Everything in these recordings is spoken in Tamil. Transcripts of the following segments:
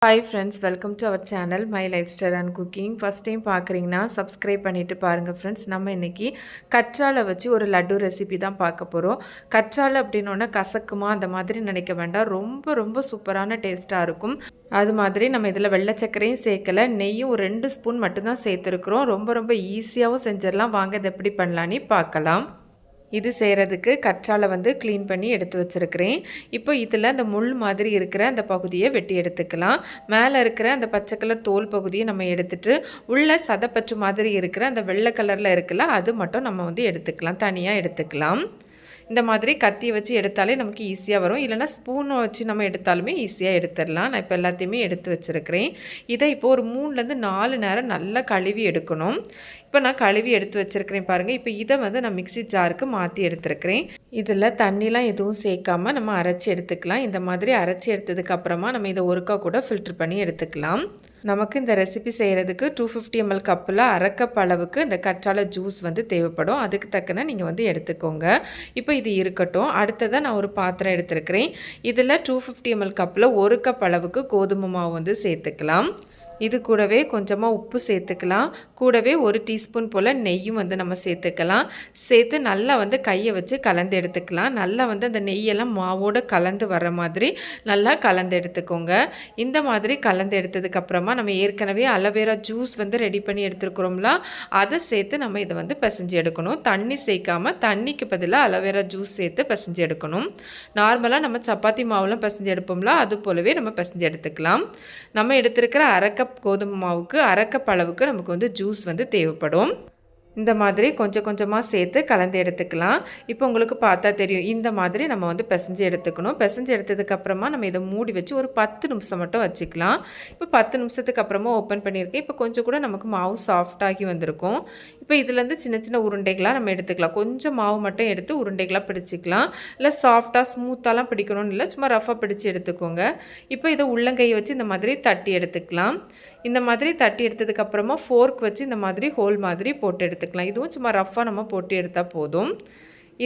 Hi friends, welcome to our channel My Lifestyle and Cooking. First time பார்க்குறீங்கன்னா சப்ஸ்கிரைப் பண்ணிட்டு பாருங்க ஃப்ரெண்ட்ஸ். நம்ம இன்னைக்கு கற்றாழை வச்சு ஒரு லட்டு ரெசிபி தான் பார்க்க போகிறோம். கற்றாழை அப்படின்னோன்னா கசக்குமா அந்த மாதிரி நினைக்க வேண்டாம், ரொம்ப ரொம்ப சூப்பரான டேஸ்ட்டாக இருக்கும். அது மாதிரி நம்ம இதில் வெள்ளை சர்க்கரையும் சேர்க்கலை, நெய்யும் ஒரு 2 ஸ்பூன் மட்டும்தான் சேர்த்துருக்குறோம். ரொம்ப ரொம்ப ஈஸியாகவும் செஞ்சிடலாம். வாங்க இதை எப்படி பண்ணலான்னு பார்க்கலாம். இது செய்கிறதுக்கு கற்றாழை க்ளீன் பண்ணி எடுத்து வச்சுருக்கிறேன். இப்போ இதில் அந்த முள் மாதிரி இருக்கிற அந்த பகுதியை வெட்டி எடுத்துக்கலாம். மேலே இருக்கிற அந்த பச்சை கலர் தோல் பகுதியை நம்ம எடுத்துகிட்டு உள்ள சதப்பற்று மாதிரி இருக்கிற அந்த வெள்ளை கலரில் இருக்குல்ல, அது மட்டும் நம்ம எடுத்துக்கலாம், தனியாக எடுத்துக்கலாம். இந்த மாதிரி கத்தியை வச்சு எடுத்தாலே நமக்கு ஈஸியாக வரும். இல்லைனா ஸ்பூனை வச்சு நம்ம எடுத்தாலுமே ஈஸியாக எடுத்துடலாம். நான் இப்போ எல்லாத்தையுமே எடுத்து வச்சுருக்கிறேன். இதை இப்போ ஒரு 3லேருந்து 4 நேரம் நல்லா கழுவி எடுக்கணும். இப்போ நான் கழுவி எடுத்து வச்சுருக்கிறேன் பாருங்கள். இப்போ இதை நான் மிக்சி ஜாருக்கு மாற்றி எடுத்துருக்கிறேன். இதில் தண்ணிலாம் எதுவும் சேர்க்காமல் நம்ம அரைச்சி எடுத்துக்கலாம். இந்த மாதிரி அரைச்சி எடுத்ததுக்கப்புறமா நம்ம இதை ஒருக்கா கூட ஃபில்ட்ரு பண்ணி எடுத்துக்கலாம். நமக்கு இந்த ரெசிபி செய்கிறதுக்கு 250 ml கப்பில் அரை கப் அளவுக்கு இந்த கற்றாழை ஜூஸ் தேவைப்படும். அதுக்கு தக்கன நீங்கள் எடுத்துக்கோங்க. இப்போ இது இருக்கட்டும். அடுத்ததாக நான் ஒரு பாத்திரம் எடுத்துருக்கிறேன். இதில் 250 ml கப்பில் 1 கப் அளவுக்கு கோதுமை மாவு சேர்த்துக்கலாம். இது கூடவே கொஞ்சமாக உப்பு சேர்த்துக்கலாம். கூடவே 1 டீஸ்பூன் போல் நெய்யும் நம்ம சேர்த்துக்கலாம். சேர்த்து நல்லா கையை வச்சு கலந்து எடுத்துக்கலாம். நல்லா அந்த நெய்யெல்லாம் மாவோடு கலந்து வர மாதிரி நல்லா கலந்து எடுத்துக்கோங்க. இந்த மாதிரி கலந்து எடுத்ததுக்கப்புறமா நம்ம ஏற்கனவே அலோவேரா ஜூஸ் ரெடி பண்ணி எடுத்துருக்குறோம்ல, அதை சேர்த்து நம்ம இதை பிசைஞ்சு எடுக்கணும். தண்ணி சேர்க்காமல் தண்ணிக்கு பதிலாக அலோவேரா ஜூஸ் சேர்த்து பிசைஞ்சு எடுக்கணும். நார்மலாக நம்ம சப்பாத்தி மாவுலாம் பிசைஞ்சு எடுப்போம்ல, அது போலவே நம்ம பிசைஞ்சு எடுத்துக்கலாம். நம்ம எடுத்துருக்கிற அரை கப் கோதுமை மாவுக்கு அரை கப் அளவுக்கு நமக்கு ஜூஸ் தேவைப்படும். இந்த மாதிரி கொஞ்சம் கொஞ்சமாக சேர்த்து கலந்து எடுத்துக்கலாம். இப்போ உங்களுக்கு பார்த்தா தெரியும், இந்த மாதிரி நம்ம பிசைஞ்சு எடுத்துக்கணும். பிசைஞ்சு எடுத்ததுக்கப்புறமா நம்ம இதை மூடி வச்சு ஒரு 10 நிமிஷம் மட்டும் வச்சுக்கலாம். இப்போ 10 நிமிஷத்துக்கு அப்புறமா ஓப்பன் பண்ணியிருக்கேன். இப்போ கொஞ்சம் கூட நமக்கு மாவு சாஃப்டாகி வந்திருக்கும். இப்போ இதுலேருந்து சின்ன சின்ன உருண்டைகளாக நம்ம எடுத்துக்கலாம். கொஞ்சம் மாவு மட்டும் எடுத்து உருண்டைகளாக பிடிச்சிக்கலாம். இல்லை சாஃப்டாக ஸ்மூத்தாலாம் பிடிக்கணும்னு இல்லை, சும்மா ரஃபாக பிடிச்சி எடுத்துக்கோங்க. இப்போ இதை உள்ளங்கையை வச்சு இந்த மாதிரி தட்டி எடுத்துக்கலாம். இந்த மாதிரி தட்டி எடுத்ததுக்கப்புறமா ஃபோர்க் வச்சு இந்த மாதிரி ஹோல் மாதிரி போட்டு எடுத்துக்கலாம். இதுவும் சும்மா ரஃப்பாக நம்ம போட்டு எடுத்தால் போதும்.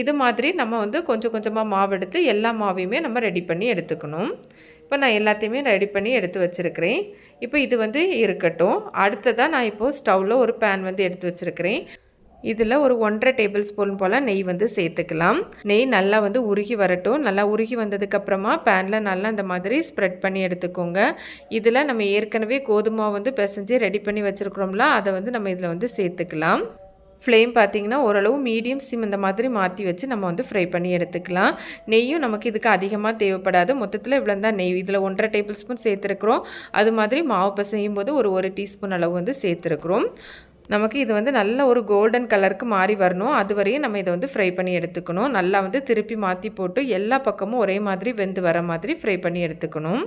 இது மாதிரி நம்ம கொஞ்சம் கொஞ்சமாக மாவு எடுத்து எல்லா மாவையுமே நம்ம ரெடி பண்ணி எடுத்துக்கணும். இப்போ நான் எல்லாத்தையுமே ரெடி பண்ணி எடுத்து வச்சுருக்கிறேன். இப்போ இது இருக்கட்டும். அடுத்ததாக நான் இப்போது ஸ்டவ்வில் ஒரு பேன் எடுத்து வச்சுருக்கிறேன். இதில் ஒரு 1.5 டேபிள் ஸ்பூன் போல் நெய் சேர்த்துக்கலாம். நெய் நல்லா உருகி வரட்டும். நல்லா உருகி வந்ததுக்கப்புறமா பேனில் நல்லா இந்த மாதிரி ஸ்ப்ரெட் பண்ணி எடுத்துக்கோங்க. இதில் நம்ம ஏற்கனவே கோதுமை பிசைஞ்சு ரெடி பண்ணி வச்சுருக்குறோம்ல, அதை நம்ம இதில் சேர்த்துக்கலாம். ஃப்ளேம் பார்த்திங்கன்னா ஓரளவு மீடியம் சிம் இந்த மாதிரி மாற்றி வச்சு நம்ம ஃப்ரை பண்ணி எடுத்துக்கலாம். நெய்யும் நமக்கு இதுக்கு அதிகமாக தேவைப்படாது. மொத்தத்தில் இவ்வளோ தான் நெய். இதில் 1.5 டேபிள் ஸ்பூன் சேர்த்துருக்குறோம். அது மாதிரி மாவு பிசையும் போது ஒரு 1 டீஸ்பூன் அளவு சேர்த்துருக்குறோம். நமக்கு இது நல்ல ஒரு கோல்டன் கலருக்கு மாறி வரணும். அது வரையும் நம்ம இதை ஃப்ரை பண்ணி எடுத்துக்கணும். நல்லா திருப்பி மாற்றி போட்டு எல்லா பக்கமும் ஒரே மாதிரி வெந்து வர மாதிரி ஃப்ரை பண்ணி எடுத்துக்கணும்.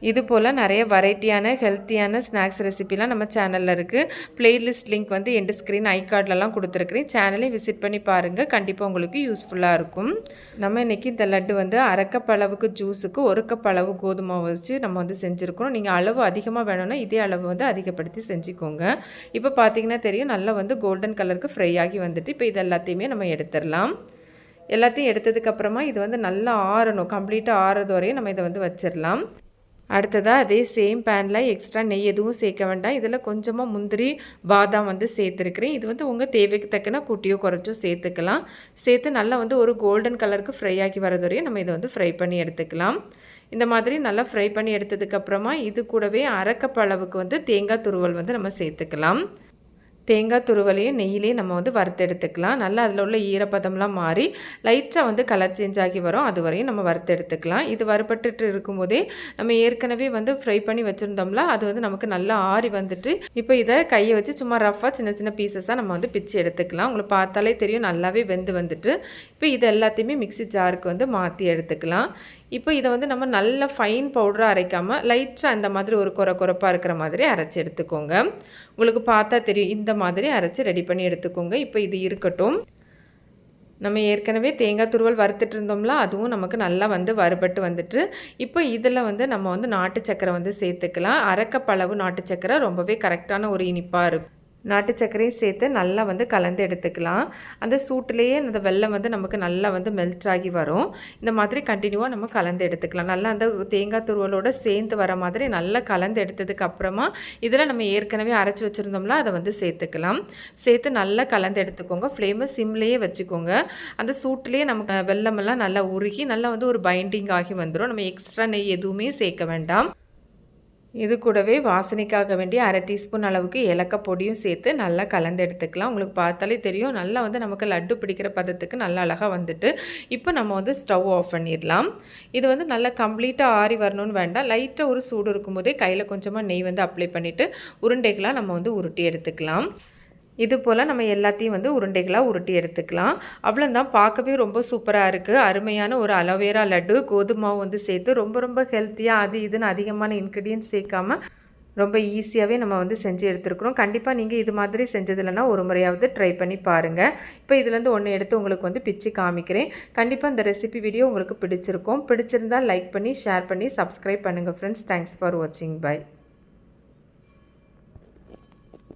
இது போல் நிறைய வெரைட்டியான ஹெல்த்தியான ஸ்நாக்ஸ் ரெசிபிலாம் நம்ம சேனலில் இருக்குது. பிளேலிஸ்ட் லிங்க் எண்ட் ஸ்க்ரீன் ஐகார்ட்லலாம் கொடுத்துருக்குறேன். சேனலையும் விசிட் பண்ணி பாருங்கள். கண்டிப்பாக உங்களுக்கு யூஸ்ஃபுல்லாக இருக்கும். நம்ம இன்றைக்கி இந்த லட்டு அரை கப் அளவுக்கு ஜூஸுக்கு 1 கப் அளவு கோதுமை வச்சு நம்ம செஞ்சுருக்கிறோம். நீங்கள் அளவு அதிகமாக வேணும்னா இதே அளவு அதிகப்படுத்தி செஞ்சுக்கோங்க. இப்போ பார்த்திங்கன்னா தெரியும், நல்லா கோல்டன் கலருக்கு ஃப்ரை ஆகி வந்துட்டு இப்போ இது எல்லாத்தையுமே நம்ம எடுத்துடலாம். எல்லாத்தையும் எடுத்ததுக்கப்புறமா இது நல்லா ஆறணும். கம்ப்ளீட்டாக ஆறுறது வரையும் நம்ம இதை வச்சிடலாம். அடுத்ததாக அதே சேம் பேனில் எக்ஸ்ட்ரா நெய் எதுவும் சேர்க்க வேண்டாம். இதில் கொஞ்சமாக முந்திரி பாதாம் சேர்த்துருக்கிறேன். இது உங்கள் தேவைக்கு தக்கன கூட்டியோ குறைச்சோ சேர்த்துக்கலாம். சேர்த்து நல்லா ஒரு கோல்டன் கலருக்கு ஃப்ரை ஆகி வரது வரையும் நம்ம இதை ஃப்ரை பண்ணி எடுத்துக்கலாம். இந்த மாதிரி நல்லா ஃப்ரை பண்ணி எடுத்ததுக்கப்புறமா இது கூடவே அரை கப் அளவுக்கு தேங்காய் துருவல் நம்ம சேர்த்துக்கலாம். தேங்காய் துருவலையும் நெய்யிலையும் நம்ம வறுத்து எடுத்துக்கலாம். நல்லா அதில் உள்ள ஈரப்பதம்லாம் மாறி லைட்டாக கலர் சேஞ்ச் ஆகி வரும். அது வரையும் நம்ம வறுத்து எடுத்துக்கலாம். இது வறுபட்டுட்டு இருக்கும்போதே நம்ம ஏற்கனவே ஃப்ரை பண்ணி வச்சுருந்தோம்ல, அது நமக்கு நல்லா ஆறி வந்துட்டு இப்போ இதை கையை வச்சு சும்மா ரஃபாக சின்ன சின்ன பீசஸாக நம்ம பிச்சு எடுத்துக்கலாம். உங்களுக்கு பார்த்தாலே தெரியும் நல்லாவே வெந்து வந்துட்டு. இப்போ இது எல்லாத்தையுமே மிக்சி ஜாருக்கு மாற்றி எடுத்துக்கலாம். இப்போ இதை நம்ம நல்ல ஃபைன் பவுடராக அரைக்காமல் லைட்டாக இந்த மாதிரி ஒரு குறைப்பாக இருக்கிற மாதிரி அரைச்சி எடுத்துக்கோங்க. உங்களுக்கு பார்த்தா தெரியும், இந்த மாதிரி அரைச்சி ரெடி பண்ணி எடுத்துக்கோங்க. இப்போ இது இருக்கட்டும். நம்ம ஏற்கனவே தேங்காய் துருவல் வறுத்துட்டு இருந்தோம்ல, அதுவும் நமக்கு நல்லா வறுபட்டு வந்துட்டு இப்போ இதில் நம்ம நாட்டு சக்கரை சேர்த்துக்கலாம். அரை கப் அளவு நாட்டு சக்கரை ரொம்பவே கரெக்டான ஒரு இனிப்பாக இருக்கும். நாட்டு சர்க்கரையும் சேர்த்து நல்லா வந்து கலந்து எடுத்துக்கலாம். அந்த சூட்டிலேயே அந்த வெல்லம் வந்து நமக்கு நல்லா வந்து மெல்ட் ஆகி வரும். இந்த மாதிரி கண்டினியூவாக நம்ம கலந்து எடுத்துக்கலாம். நல்லா அந்த தேங்காய் துருவலோட சேர்ந்து வர மாதிரி நல்லா கலந்து எடுத்ததுக்கு அப்புறமா இதில் நம்ம ஏற்கனவே அரைச்சி வச்சுருந்தோம்ல அதை வந்து சேர்த்துக்கலாம். சேர்த்து நல்லா கலந்து எடுத்துக்கோங்க. ஃப்ளேமை சிம்லேயே வச்சுக்கோங்க. அந்த சூட்டிலேயே நமக்கு வெல்லமெல்லாம் நல்லா உருகி நல்லா வந்து ஒரு பைண்டிங் ஆகி வந்துடும். நம்ம எக்ஸ்ட்ரா நெய் எதுவுமே சேர்க்க வேண்டாம். இது கூடவே வாசனைக்காக வேண்டிய 1/2 டீஸ்பூன் அளவுக்கு ஏலக்காய் பொடியும் சேர்த்து நல்லா கலந்து எடுத்துக்கலாம். உங்களுக்கு பார்த்தாலே தெரியும் நல்லா வந்து நமக்கு லட்டு பிடிக்கிற பதத்துக்கு நல்லா அழகாக வந்துட்டு இப்போ நம்ம வந்து ஸ்டவ் ஆஃப் பண்ணிடலாம். இது வந்து நல்லா கம்ப்ளீட்டாக ஆறி வரணும்னு வேண்டாம். லைட்டாக ஒரு சூடு இருக்கும்போதே கையில் கொஞ்சமாக நெய் வந்து அப்ளை பண்ணிவிட்டு உருண்டைகளாக நம்ம வந்து உருட்டி எடுத்துக்கலாம். இது போல் நம்ம எல்லாத்தையும் வந்து உருண்டைகளாக உருட்டி எடுத்துக்கலாம். அவ்வளோதான், பார்க்கவே ரொம்ப சூப்பராக இருக்குது. அருமையான ஒரு அலோவேரா லட்டு கோதுமாவு வந்து சேர்த்து ரொம்ப ஹெல்த்தியாக அது இதுன்னு அதிகமான இன்க்ரீடியன்ட்ஸ் சேர்க்காம ரொம்ப ஈஸியாகவே நம்ம வந்து செஞ்சு எடுத்துருக்குறோம். கண்டிப்பாக நீங்கள் இது மாதிரி செஞ்சதில்லைன்னா ஒரு முறையாவது ட்ரை பண்ணி பாருங்கள். இப்போ இதுலேருந்து ஒன்று எடுத்து உங்களுக்கு வந்து பிச்சு காமிக்கிறேன். கண்டிப்பாக இந்த ரெசிபி வீடியோ உங்களுக்கு பிடிச்சிருக்கும். பிடிச்சிருந்தால் லைக் பண்ணி ஷேர் பண்ணி சப்ஸ்கிரைப் பண்ணுங்கள் ஃப்ரெண்ட்ஸ். தேங்க்ஸ் ஃபார் வாட்சிங். பை.